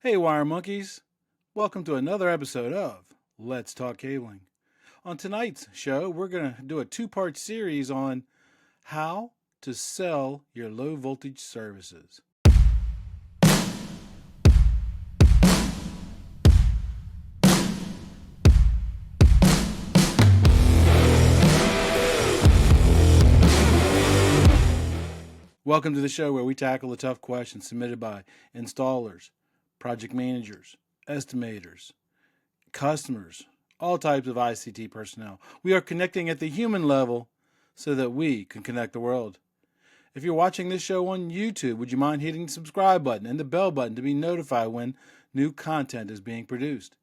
Hey, Wire Monkeys. Welcome to another episode of Let's Talk Cabling. On tonight's show, we're going to do a two-part series on how to sell your low voltage services. Welcome to the show where we tackle the tough questions submitted by installers, project managers, estimators, customers, all types of ICT personnel. We are connecting at the human level so that we can connect the world. If you're watching this show on YouTube, would you mind hitting the subscribe button and the bell button to be notified when new content is being produced?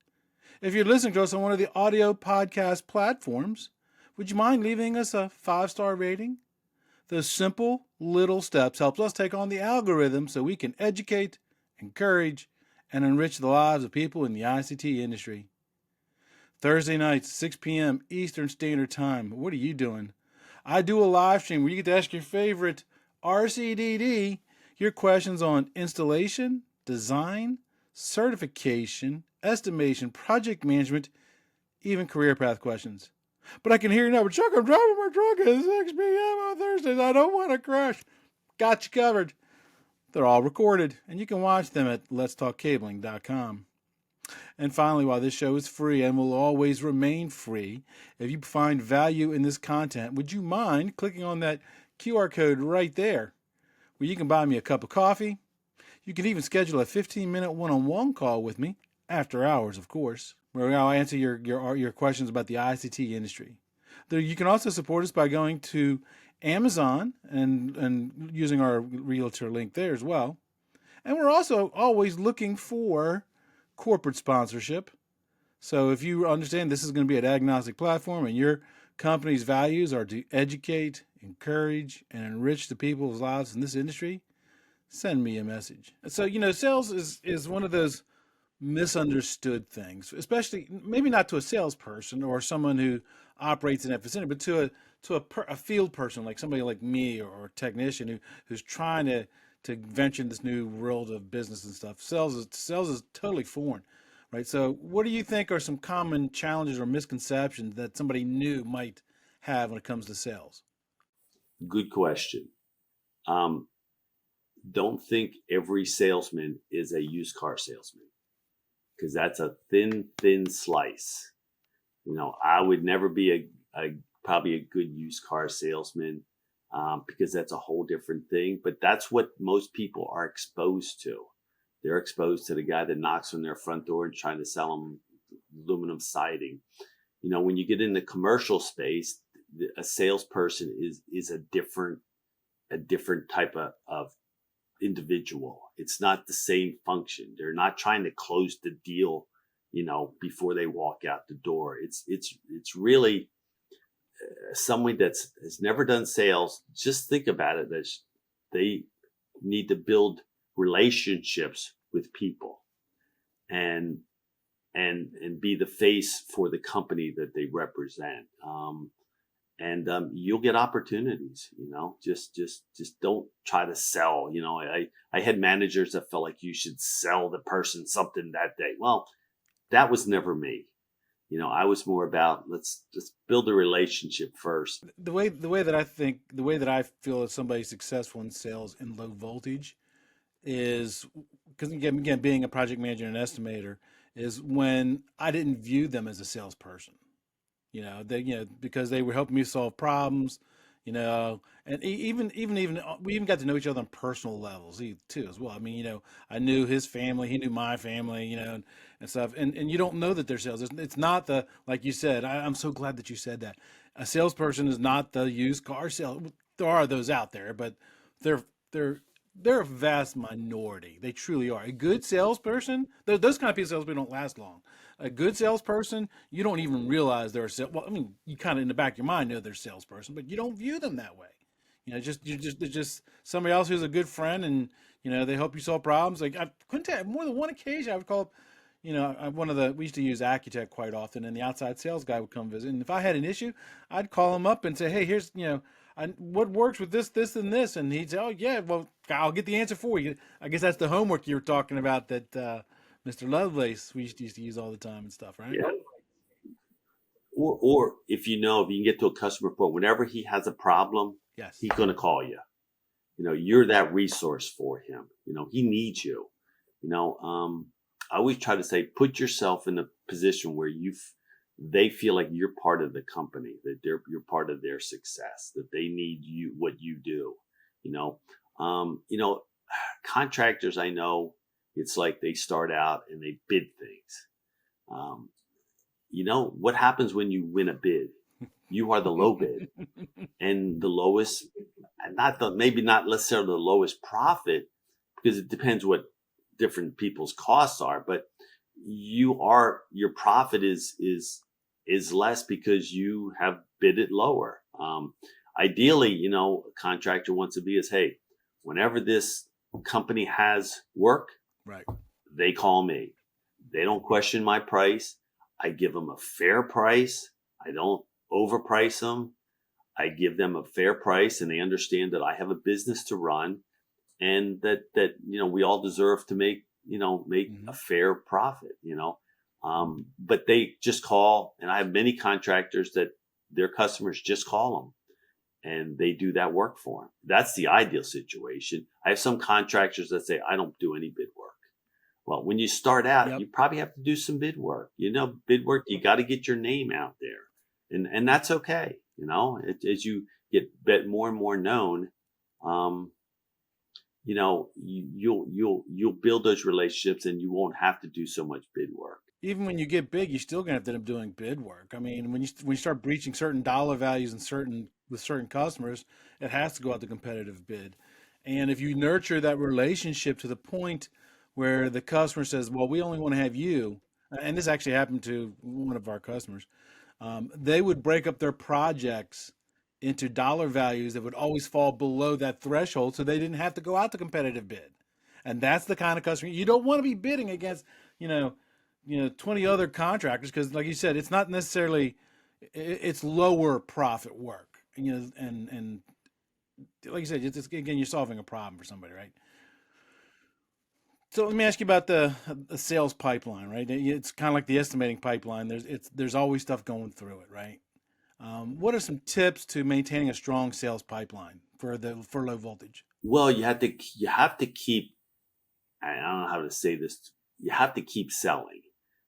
If you're listening to us on one of the audio podcast platforms, would you mind leaving us a 5-star rating? Those simple little steps help us take on the algorithm so we can educate, encourage, and enrich the lives of people in the ICT industry. Thursday nights, 6 p.m. Eastern Standard Time. What are you doing? I do a live stream where you get to ask your favorite RCDD your questions on installation, design, certification, estimation, project management, even career path questions. But I can hear you now, but Chuck, I'm driving my truck at 6 p.m. on Thursdays. I don't want to crash. Got you covered. They're all recorded, and you can watch them at letstalkcabling.com. And finally, while this show is free and will always remain free, if you find value in this content, would you mind clicking on that QR code right there, where you can buy me a cup of coffee? You can even schedule a 15-minute one-on-one call with me, after hours, of course, where I'll answer your questions about the ICT industry. You can also support us by going to Amazon and using our realtor link there as well. And we're also always looking for corporate sponsorship. So if you understand this is going to be an agnostic platform and your company's values are to educate, encourage, and enrich the people's lives in this industry, send me a message. So, sales is one of those misunderstood things, especially maybe not to a salesperson or someone who operates in that vicinity, but to a field person like somebody like me or a technician who's trying to venture in this new world of business and stuff. Sales is totally foreign, right? So what do you think are some common challenges or misconceptions that somebody new might have when it comes to sales? Good question. Don't think every salesman is a used car salesman, because that's a thin slice. I would never be probably a good used car salesman, because that's a whole different thing. But that's what most people are exposed to. They're exposed to the guy that knocks on their front door and trying to sell them aluminum siding. When you get in the commercial space, a salesperson is a different type of individual. It's not the same function. They're not trying to close the deal, before they walk out the door. It's really someone has never done sales. Just think about it. That they need to build relationships with people and be the face for the company that they represent. And you'll get opportunities. Just don't try to sell. I had managers that felt like you should sell the person something that day. Well, that was never me. I was more about, let's just build a relationship first. The way that I feel that somebody's successful in sales in low voltage is because again, being a project manager and estimator, is when I didn't view them as a salesperson. Because they were helping me solve problems, and even we even got to know each other on personal levels too as well. I mean, I knew his family, he knew my family, and stuff. And you don't know that they're sales. It's not like you said. I'm so glad that you said that. A salesperson is not the used car sale. There are those out there, but they're a vast minority. They truly are. A good salesperson, those kind of people salespeople don't last long. A good salesperson, you don't even realize they're well, I mean, you kind of in the back of your mind know they're a salesperson, but you don't view them that way. They're just somebody else who's a good friend, and they help you solve problems. Like I couldn't tell you, more than one occasion I would call up, we used to use Accutech quite often, and the outside sales guy would come visit. And if I had an issue, I'd call him up and say, hey, here's, what works with this, and this? And he'd say, oh yeah, well, I'll get the answer for you. I guess that's the homework you were talking about that Mr. Lovelace, we used to use all the time and stuff, right? Yeah. Or if you can get to a customer point, whenever he has a problem, Yes. he's going to call you. You're that resource for him. He needs you. I always try to say, put yourself in a position where they feel like you're part of the company, that you're part of their success, that they need you, what you do. Contractors, I know it's like they start out and they bid things. What happens when you win a bid? You are the low bid, and the lowest, maybe not necessarily the lowest profit, because it depends what different people's costs are, but your profit is less because you have bid it lower. Ideally, a contractor wants to be hey, whenever this company has work, right, they call me. They don't question my price. I give them a fair price. I don't overprice them. I give them a fair price, and they understand that I have a business to run, and that we all deserve to make a fair profit. But they just call, and I have many contractors that their customers just call them, and they do that work for them. That's the ideal situation. I have some contractors that say, I don't do any bid work. Well, when you start out, you probably have to do some bid work. Bid work, you got to get your name out there, and that's okay. As you get more and more known, you'll build those relationships, and you won't have to do so much bid work. Even when you get big, you're still going to have to end up doing bid work. I mean, when you start breaching certain dollar values with certain customers, it has to go out to competitive bid. And if you nurture that relationship to the point where the customer says, "Well, we only want to have you," and this actually happened to one of our customers, they would break up their projects into dollar values that would always fall below that threshold, so they didn't have to go out to competitive bid. And that's the kind of customer you don't want to be bidding against. You know, 20 other contractors, because like you said, it's not necessarily, it's lower profit work, and like you said, again, you're solving a problem for somebody, right? So let me ask you about the sales pipeline, right? It's kind of like the estimating pipeline. There's always stuff going through it, right? What are some tips to maintaining a strong sales pipeline for low voltage? Well, you have to keep, I don't know how to say this, you have to keep selling.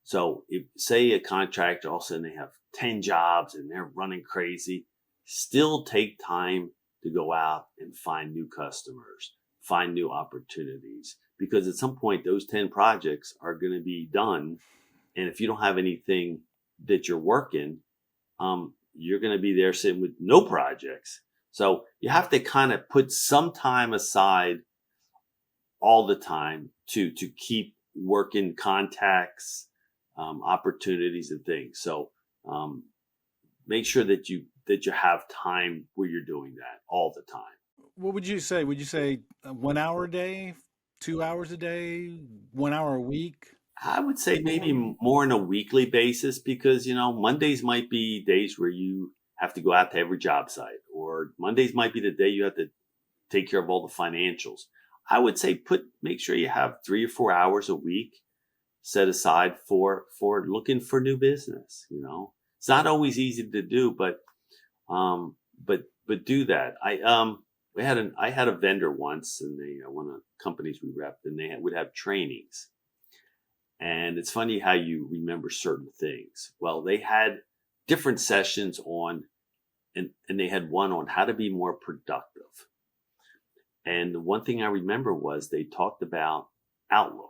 So if, say, a contractor, all of a sudden they have 10 jobs and they're running crazy, still take time to go out and find new customers, find new opportunities, because at some point those 10 projects are going to be done. And if you don't have anything that you're working, you're going to be there sitting with no projects. So you have to kind of put some time aside all the time to keep working contacts, opportunities and things. So make sure that you have time where you're doing that all the time. What would you say? Would you say 1 hour a day, 2 hours a day, 1 hour a week? I would say maybe more on a weekly basis, because Mondays might be days where you have to go out to every job site, or Mondays might be the day you have to take care of all the financials. I would say make sure you have 3 or 4 hours a week set aside for looking for new business. It's not always easy to do, but do that. I had a vendor once, and one of the companies we repped, and they would have trainings. And it's funny how you remember certain things. Well, they had different sessions on, and they had one on how to be more productive. And the one thing I remember was they talked about Outlook.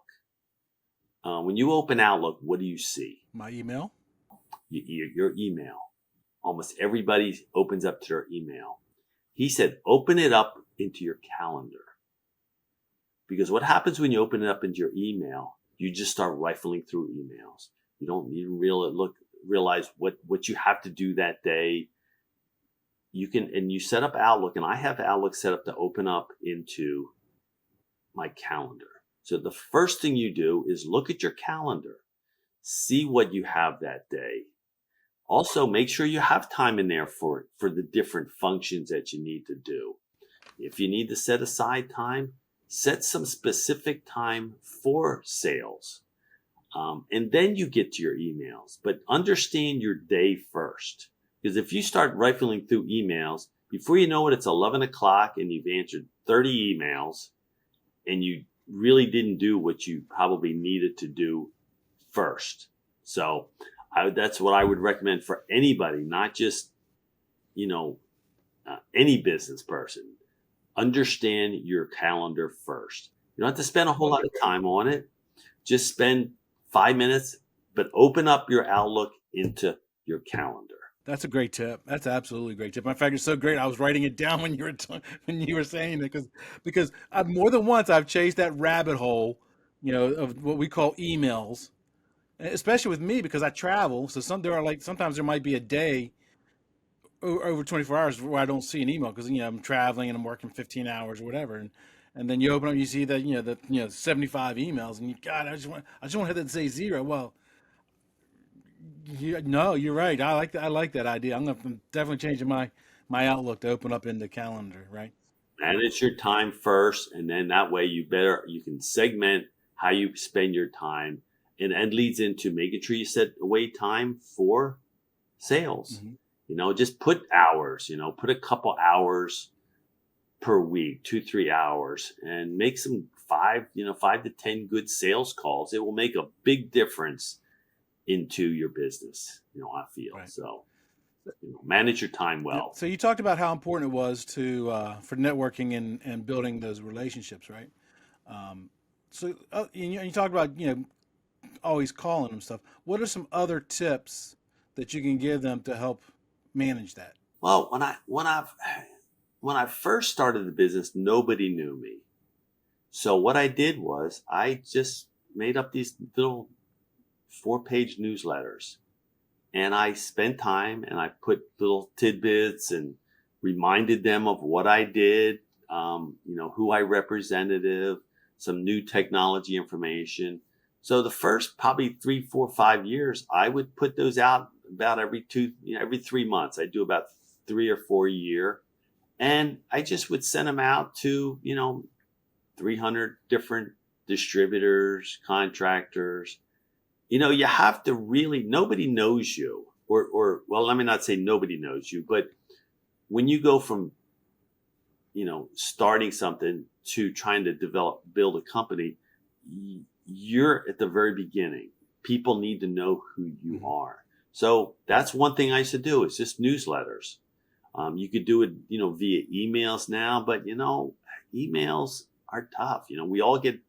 When you open Outlook, what do you see? My email. Your email. Almost everybody opens up to their email. He said, open it up into your calendar. Because what happens when you open it up into your email, you just start rifling through emails. You don't even realize what you have to do that day. You set up Outlook, and I have Outlook set up to open up into my calendar. So the first thing you do is look at your calendar, see what you have that day. Also, make sure you have time in there for the different functions that you need to do. If you need to set aside time, set some specific time for sales. And then you get to your emails. But understand your day first. Because if you start rifling through emails, before you know it, it's 11 o'clock and you've answered 30 emails and you really didn't do what you probably needed to do first. So that's what I would recommend for anybody, not just, any business person. Understand your calendar first. You don't have to spend a whole lot of time on it. Just spend 5 minutes, but open up your Outlook into your calendar. That's a great tip. That's absolutely a great tip. In fact, it's so great. I was writing it down when you were saying it because more than once I've chased that rabbit hole, of what we call emails, especially with me because I travel. So sometimes there might be a day over 24 hours where I don't see an email because I'm traveling and I'm working 15 hours or whatever, and then you open up, you see that 75 emails, and God, I just want to hit that say zero. Well, no, you're right. I like that idea. I'm definitely changing my outlook to open up in the calendar. Right. Manage your time first, and then that way you can segment how you spend your time, and leads into making sure you set away time for sales. Mm-hmm. Just put hours. Put a couple hours per week, 2-3 hours, and make some 5 to 10 good sales calls. It will make a big difference into your business. I feel Right. so. Manage your time well. So you talked about how important it was for networking and building those relationships, right? So you talked about always calling them stuff. What are some other tips that you can give them to help manage that? Well, when I first started the business, nobody knew me. So what I did was I just made up these little 4-page newsletters, and I spent time and I put little tidbits and reminded them of what I did, who I represented, some new technology information. So the first probably 3, 4, 5 years, I would put those out about every 3 months. I do about 3 or 4 a year. And I just would send them out to, 300 different distributors, contractors. You have to really, nobody knows you, or well, let me not say nobody knows you, but when you go from, starting something to trying to build a company, you're at the very beginning. People need to know who you are. So that's one thing I used to do is just newsletters. You could do it, via emails now, but emails are tough. We all get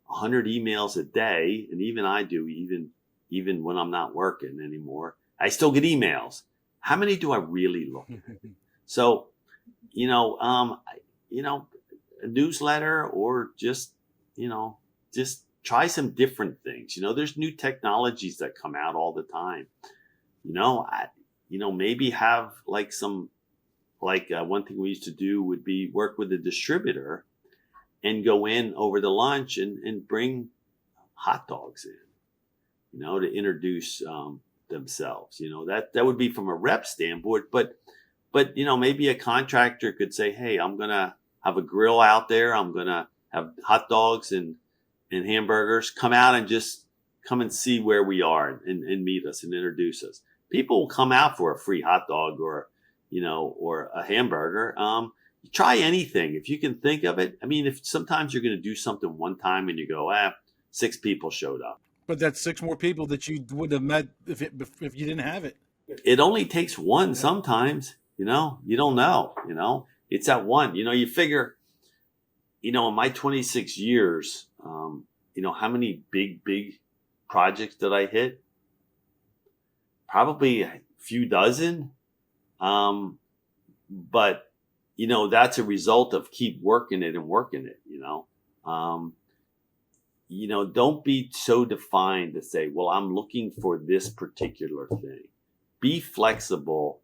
100 emails a day, and even I do, even when I'm not working anymore, I still get emails. How many do I really look at? So, a newsletter, or just try some different things. There's new technologies that come out all the time. Maybe have one thing we used to do would be work with a distributor and go in over the lunch and bring hot dogs in, to introduce themselves. That would be from a rep standpoint, but maybe a contractor could say, hey, I'm going to have a grill out there. I'm going to have hot dogs and hamburgers. Come out and just come and see where we are and meet us and introduce us. People will come out for a free hot dog or a hamburger. Try anything if you can think of it. I mean, if sometimes you're going to do something one time and you go, 6 people showed up. But that's 6 more people that you would have met if you didn't have it. It only takes one sometimes, you don't know, it's that one, you figure, in my 26 years, how many big projects did I hit? Probably a few dozen. But, that's a result of keep working it. Don't be so defined to say, well, I'm looking for this particular thing. Be flexible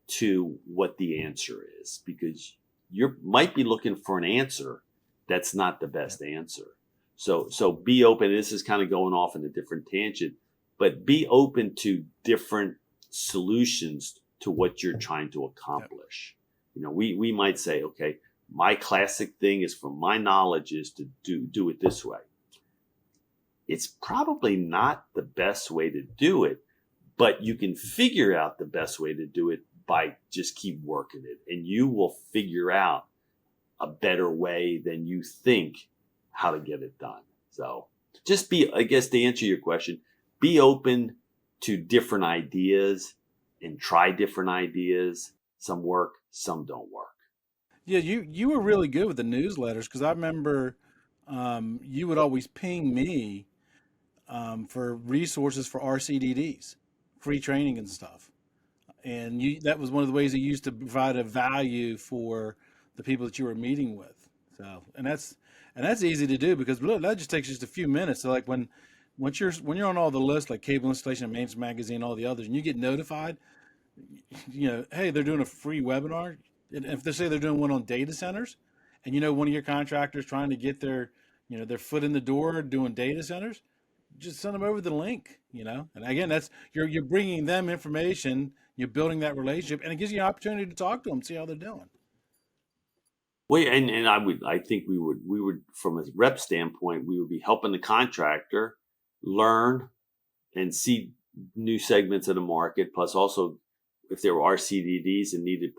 to what the answer is, because you might be looking for an answer that's not the best answer. So be open. This is kind of going off in a different tangent, but be open to different solutions to what you're trying to accomplish. We might say, okay, my classic thing is, from my knowledge, is to do it this way. it's probably not the best way to do it, but you can figure out the best way to do it by just keep working it, and you will figure out a better way than you think how to get it done. So just be, I guess, to answer your question, be open to different ideas and try different ideas. Some work, some don't work. Yeah, you were really good with the newsletters because I remember you would always ping me for resources for RCDDs, free training and stuff. And that was one of the ways you used to provide a value for the people that you were meeting with. So, and that's easy to do because look, that just takes just a few minutes. So like when you're on all the lists like Cable Installation and Maintenance Magazine, all the others, and you get notified, hey, they're doing a free webinar. And if they say they're doing one on data centers, and one of your contractors trying to get their foot in the door doing data centers, just send them over the link. And again, that's you're bringing them information, you're building that relationship, and it gives you an opportunity to talk to them, see how they're doing. Well, and I think we would, from a rep standpoint, we would be helping the contractor learn and see new segments of the market. Plus, also, if there were RCDDs and needed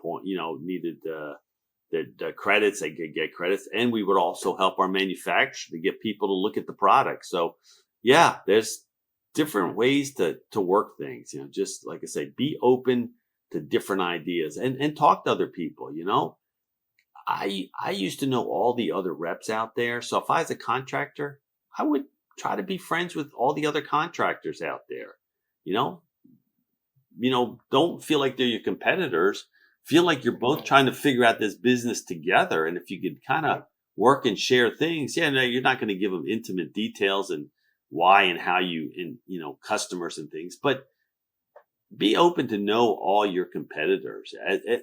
the credits, they could get credits, and we would also help our manufacturer to get people to look at the product. So, yeah, there's different ways to work things. Just like I say, be open to different ideas and talk to other people. I used to know all the other reps out there. So if I was a contractor, I would try to be friends with all the other contractors out there. Don't feel like they're your competitors. Feel like you're both trying to figure out this business together. And if you could kind of work and share things, no, you're not going to give them intimate details and why and how customers and things, but be open to know all your competitors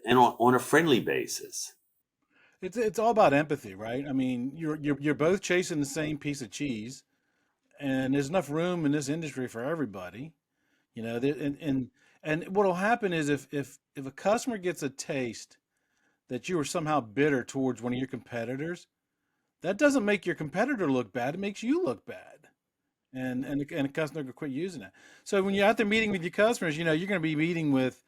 and on a friendly basis. It's all about empathy, right? I mean, you're both chasing the same piece of cheese, and there's enough room in this industry for everybody. And what'll happen is if a customer gets a taste that you are somehow bitter towards one of your competitors, that doesn't make your competitor look bad. It makes you look bad. And a customer can quit using it. So when you're out there meeting with your customers, you're going to be meeting with,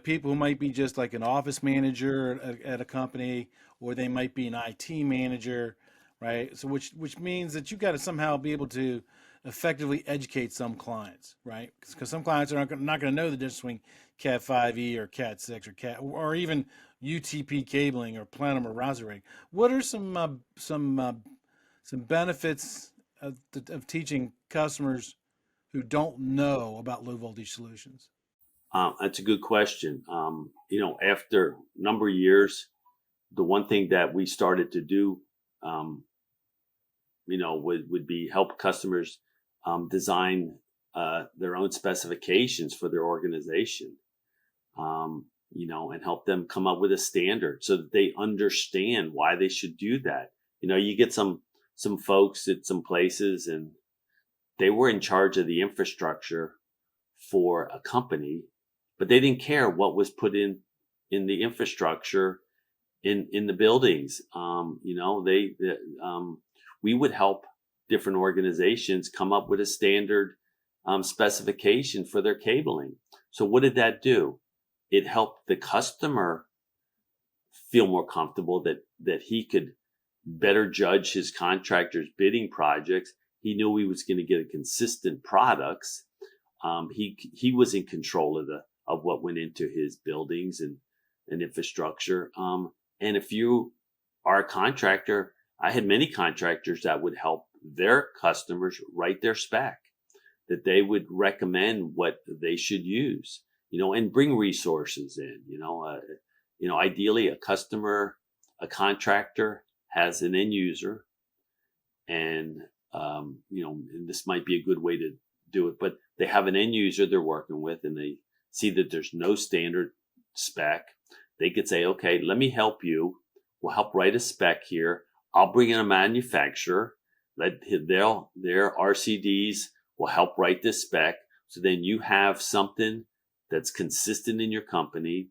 people who might be just like an office manager at a company, or they might be an IT manager, right? So which means that you've got to somehow be able to effectively educate some clients, right? Because some clients are not going to know the difference between Cat 5e or Cat 6 or even UTP cabling or plenum or router rating. What are some benefits of teaching customers who don't know about low voltage solutions? That's a good question. After a number of years, the one thing that we started to do, would be help customers design their own specifications for their organization, and help them come up with a standard so that they understand why they should do that. You get some folks at some places and they were in charge of the infrastructure for a company, but they didn't care what was put in the infrastructure in the buildings. We would help different organizations come up with a standard specification for their cabling. So what did that do? It helped the customer feel more comfortable that he could better judge his contractor's bidding projects. He knew he was going to get a consistent products. He was in control of what went into his buildings and infrastructure. And if you are a contractor, I had many contractors that would help their customers write their spec, that they would recommend what they should use, and bring resources in. Ideally a contractor has an end user, and and this might be a good way to do it, but they have an end user they're working with, and they see that there's no standard spec. They could say, okay, let me help you. We'll help write a spec here. I'll bring in a manufacturer. Let their RCDs will help write this spec. So then you have something that's consistent in your company.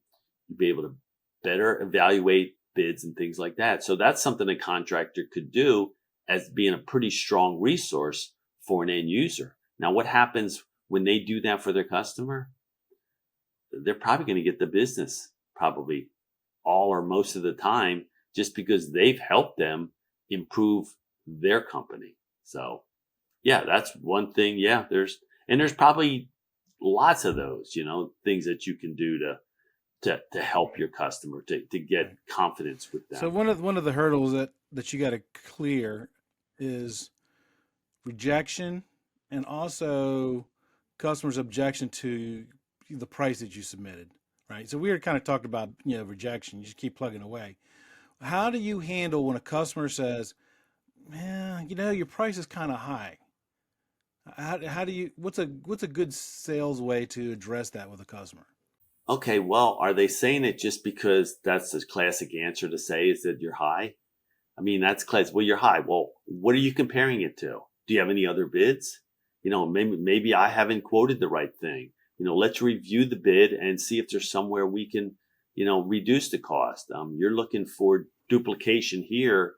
You'll be able to better evaluate bids and things like that. So that's something a contractor could do as being a pretty strong resource for an end user. Now, what happens when they do that for their customer? They're probably going to get the business, probably all or most of the time, just because they've helped them improve their company. So yeah, that's one thing. Yeah, there's probably lots of those, things that you can do to help your customer to get confidence with them. So one of the hurdles that you got to clear is rejection, and also customers' objection to the price that you submitted, right? So we were kind of talked about rejection. You just keep plugging away. How do you handle when a customer says, "Man, your price is kind of high"? How do you what's a good sales way to address that with a customer? Okay, well, are they saying it just because that's the classic answer to say is that you're high? I mean, that's classic. Well, you're high. Well, what are you comparing it to? Do you have any other bids? Maybe I haven't quoted the right thing. Let's review the bid and see if there's somewhere we can, reduce the cost. You're looking for duplication here.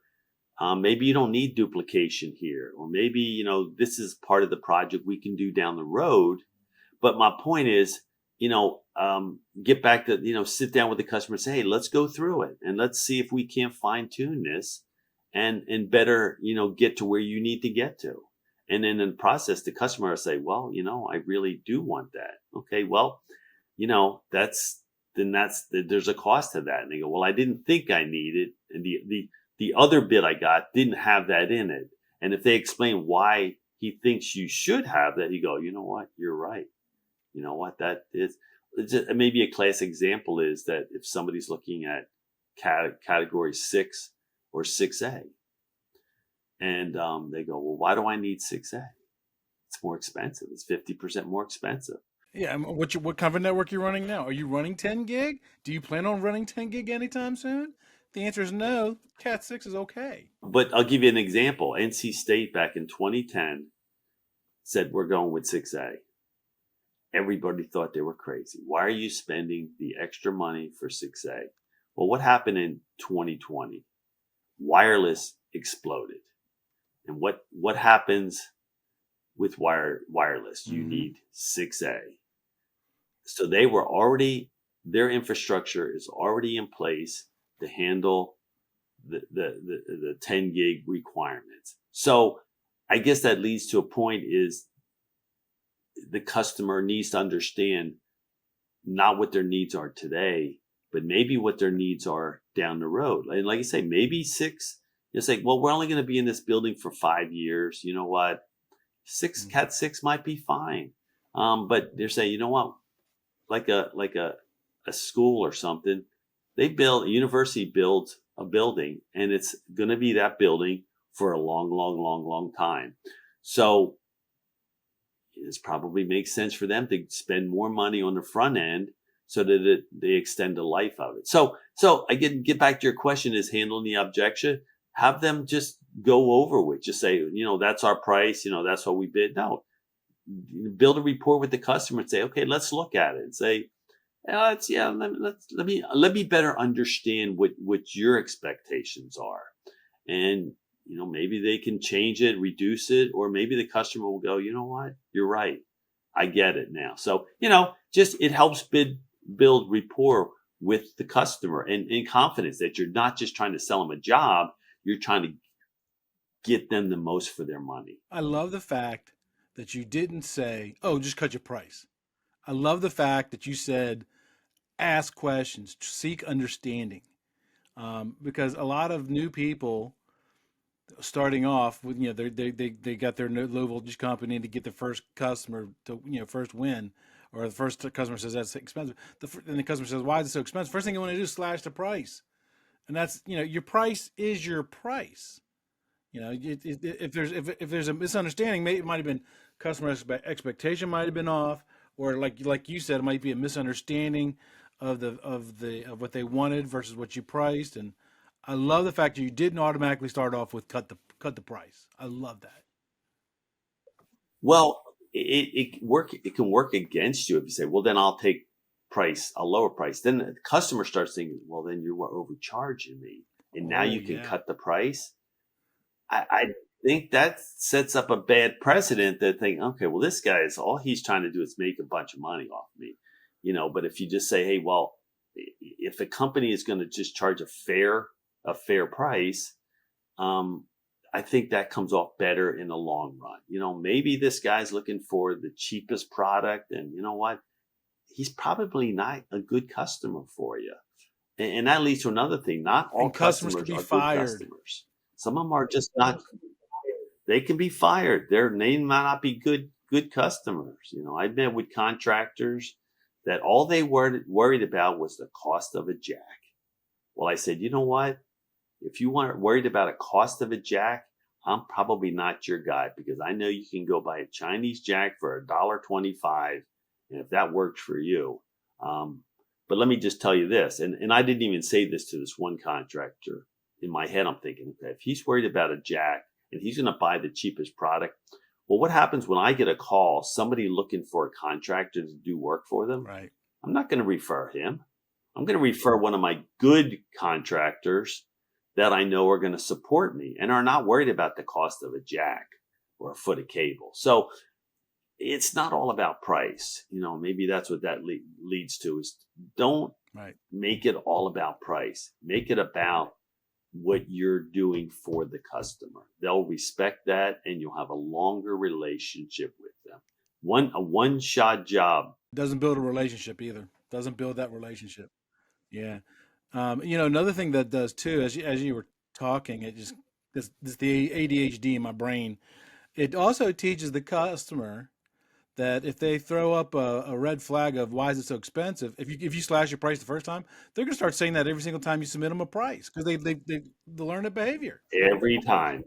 Maybe you don't need duplication here, or maybe, this is part of the project we can do down the road. But my point is, get back to, sit down with the customer and say, hey, let's go through it and let's see if we can't fine tune this and better, get to where you need to get to. And then in the process, the customer will say, well, I really do want that. Okay, well, there's a cost to that. And they go, well, I didn't think I needed, and the other bid I got didn't have that in it. And if they explain why he thinks you should have that, he go, you know what, you're right. You know what, that is maybe a classic example is that if somebody's looking at category 6 or 6A, and they go, well, why do I need 6A? It's more expensive. It's 50% more expensive. Yeah, what kind of network you running now? Are you running 10 gig? Do you plan on running 10 gig anytime soon? The answer is no. Cat 6 is okay. But I'll give you an example. NC State back in 2010 said, we're going with 6A. Everybody thought they were crazy. Why are you spending the extra money for 6A? Well, what happened in 2020? Wireless exploded. And what happens with wireless? You need 6A. So their infrastructure is already in place to handle the 10 gig requirements. So I guess that leads to a point is the customer needs to understand not what their needs are today, but maybe what their needs are down the road. And like you say, maybe 6, it's like, well, we're only going to be in this building for 5 years. You know what? Cat 6 might be fine. But they're saying, you know what? Like a school or something, a university builds a building, and it's going to be that building for a long time. So it probably makes sense for them to spend more money on the front end so that they extend the life of it. So I get back to your question, is handling the objection. Have them just go over with, just say, that's our price, that's what we bid. No, build a rapport with the customer and say, okay, let's look at it and say, let me better understand what your expectations are. And, maybe they can change it, reduce it, or maybe the customer will go, you know what, you're right. I get it now. So, just it helps build rapport with the customer and confidence that you're not just trying to sell them a job, you're trying to get them the most for their money. I love the fact that you didn't say, oh, just cut your price. I love the fact that you said, ask questions, seek understanding. Because a lot of new people starting off with, they got their low voltage company to get the first customer to, first win, or the first customer says that's expensive. Then the customer says, why is it so expensive? First thing you want to do is slash the price. And that's, your price is your price. If there's a misunderstanding, maybe it might have been customer expectation might have been off, or like you said, it might be a misunderstanding of what they wanted versus what you priced. And I love the fact that you didn't automatically start off with cut the price. I love that. Well, it can work against you if you say, well, then I'll take a lower price. Then the customer starts thinking, well, then you were overcharging me, and now you can cut the price. think that sets up a bad precedent that think, okay, well, this guy is all he's trying to do is make a bunch of money off me, but if you just say, hey, well, if a company is going to just charge a fair price, I think that comes off better in the long run. Maybe this guy's looking for the cheapest product, and you know what? He's probably not a good customer for you. And that leads to another thing. Not all And customers could customers be are good fired. customers. Some of them are just not. They can be fired. They might not be good customers. I've met with contractors that all they worried about was the cost of a jack. Well, I said, you know what? If you weren't worried about a cost of a jack, I'm probably not your guy, because I know you can go buy a Chinese jack for $1.25, and if that works for you. But let me just tell you this, and I didn't even say this to this one contractor. In my head, I'm thinking, okay, if he's worried about a jack and he's going to buy the cheapest product, well, what happens when I get a call, somebody looking for a contractor to do work for them? Right. I'm not going to refer him. I'm going to refer one of my good contractors that I know are going to support me and are not worried about the cost of a jack or a foot of cable. So it's not all about price. Maybe that's what that leads to, is don't make it all about price. Make it about what you're doing for the customer. They'll respect that, and you'll have a longer relationship with them. A one-shot job doesn't build a relationship either. Doesn't build that relationship. Yeah. Another thing that does too, as you were talking, it just this the ADHD in my brain. It also teaches the customer that if they throw up a red flag of why is it so expensive, if you slash your price the first time, they're gonna start saying that every single time you submit them a price, because they learn a behavior. every time.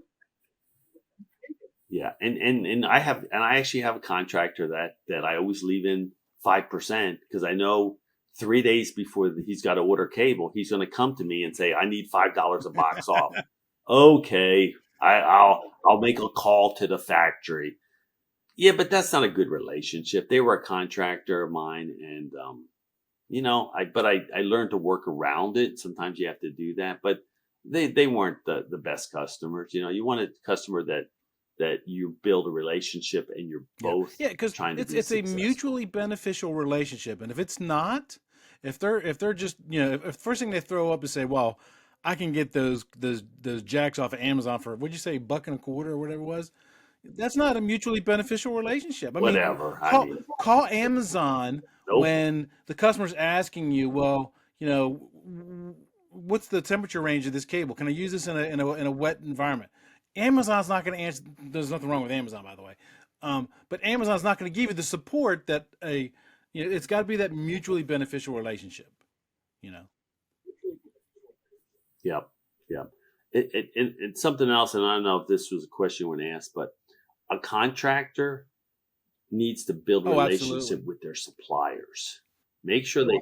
Yeah, and I actually have a contractor that I always leave in 5%, because I know 3 days before he's got to order cable, he's going to come to me and say, I need $5 a box off. Okay, I'll make a call to the factory. Yeah, but that's not a good relationship. They were a contractor of mine, and I learned to work around it. Sometimes you have to do that, but they weren't the best customers. You want a customer that you build a relationship and you're both because trying to be it's a successful. mutually beneficial relationship. And if it's not, if they're just if the first thing they throw up is say, well, I can get those jacks off of Amazon for, what'd you say, $1.25 or whatever it was, that's not a mutually beneficial relationship. I mean, Whatever. call Amazon Nope. when the customer's asking you, well, what's the temperature range of this cable? Can I use this in a wet environment? Amazon's not going to answer. There's nothing wrong with Amazon, by the way, but Amazon's not going to give you the support that it's got to be that mutually beneficial relationship. Yep. Yep. It's something else, and I don't know if this was a question when asked, but a contractor needs to build a relationship Absolutely. with their suppliers. Make sure they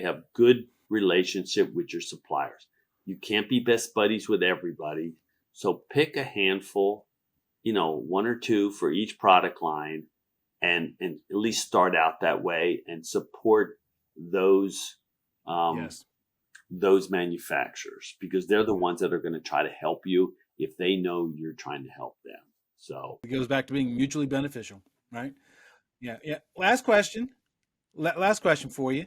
have good relationship with your suppliers. You can't be best buddies with everybody. So pick a handful, one or two for each product line, and at least start out that way and support those Yes. those manufacturers, because they're the ones that are going to try to help you if they know you're trying to help them. So It goes back to being mutually beneficial, right? Yeah. Yeah. Last question. Last question for you.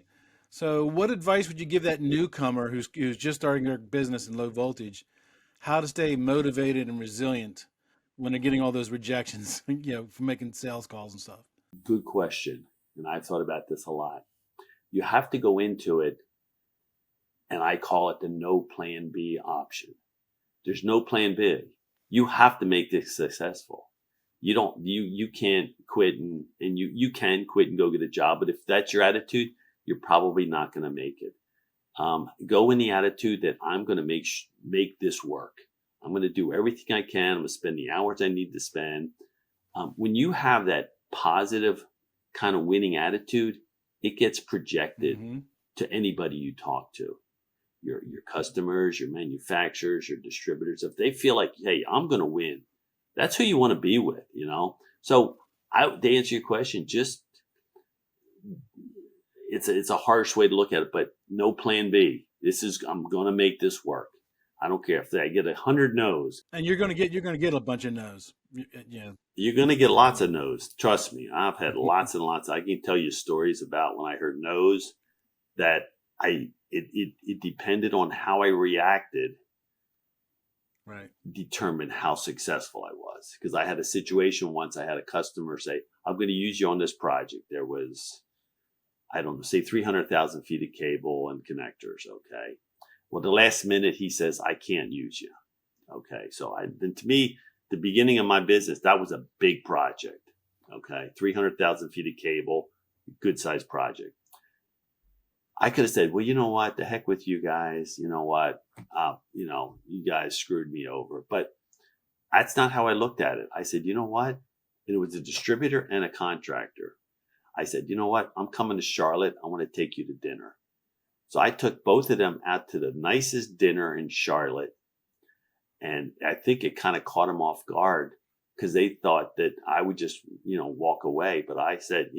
So, what advice would you give that newcomer who's just starting their business in low voltage, how to stay motivated and resilient when they're getting all those rejections, from making sales calls and stuff? good question. And I've thought about this a lot. You have to go into it, and I call it the no plan B option. There's no plan B. You have to make this successful. You can't quit, and you can quit and go get a job, but if that's your attitude, you're probably not going to make it. Go in the attitude that I'm going to make this work. I'm going to do everything I can. I'm going to spend the hours I need to spend. When you have that positive kind of winning attitude, it gets projected to anybody you talk to. Your customers, your manufacturers, your distributors. If they feel like, hey, I'm going to win, that's who you want to be with, So to answer your question, just it's a harsh way to look at it, but no plan B. I'm going to make this work. I don't care if I get 100 no's. And you're gonna get a bunch of no's. Yeah. You're going to get lots of no's. Trust me. I've had lots and lots. I can tell you stories about when I heard no's that it depended on how I reacted. Right. Determined how successful I was. Because I had a situation once, I had a customer say, I'm going to use you on this project. There was, I don't know, say 300,000 feet of cable and connectors. Okay. Well, the last minute he says, I can't use you. Okay. So then to me, the beginning of my business, that was a big project. Okay. 300,000 feet of cable, good sized project. I could have said, well, you know what? The heck with you guys. You know what? You guys screwed me over. But that's not how I looked at it. I said, you know what? And it was a distributor and a contractor. I said, you know what? I'm coming to Charlotte. I want to take you to dinner. So I took both of them out to the nicest dinner in Charlotte. And I think it kind of caught them off guard because they thought that I would just, walk away. But I said,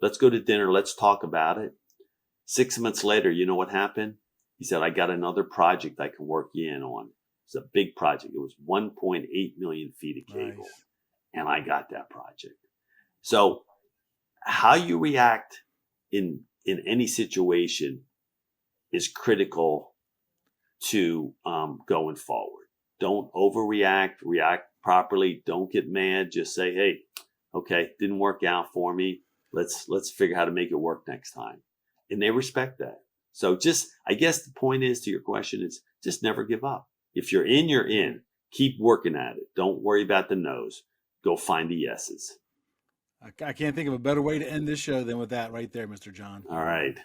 let's go to dinner. Let's talk about it. 6 months later, you know what happened? He said, I got another project I can work you in on. It's a big project. It was 1.8 million feet of cable. Nice. And I got that project. So how you react in any situation is critical to going forward. Don't overreact, react properly. Don't get mad. Just say, hey, okay, didn't work out for me. Let's figure out how to make it work next time. And they respect that. So I guess the point is to your question is just never give up. If you're in, you're in. Keep working at it. Don't worry about the no's. Go find the yeses. I can't think of a better way to end this show than with that right there, Mr. John. All right.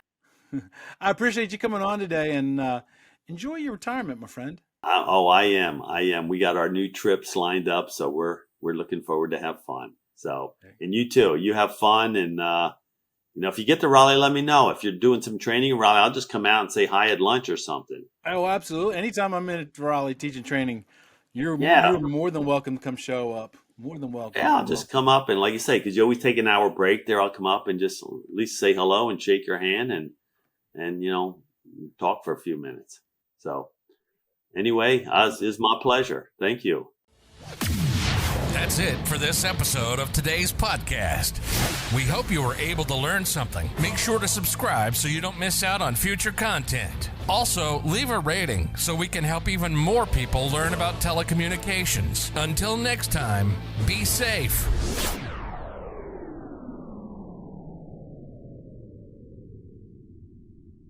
I appreciate you coming on today and enjoy your retirement, my friend. I am. We got our new trips lined up, so we're looking forward to have fun. So, and you too. You have fun, and if you get to Raleigh, let me know. If you're doing some training in Raleigh, I'll just come out and say hi at lunch or something. Oh, absolutely. Anytime I'm in Raleigh teaching training, you're more than welcome to come show up. More than welcome. Yeah, I'll just come up and, like you say, because you always take an hour break there, I'll come up and just at least say hello and shake your hand and talk for a few minutes. So anyway, it's my pleasure. Thank you. That's it for this episode of today's podcast. We hope you were able to learn something. Make sure to subscribe so you don't miss out on future content. Also, leave a rating so we can help even more people learn about telecommunications. Until next time, be safe.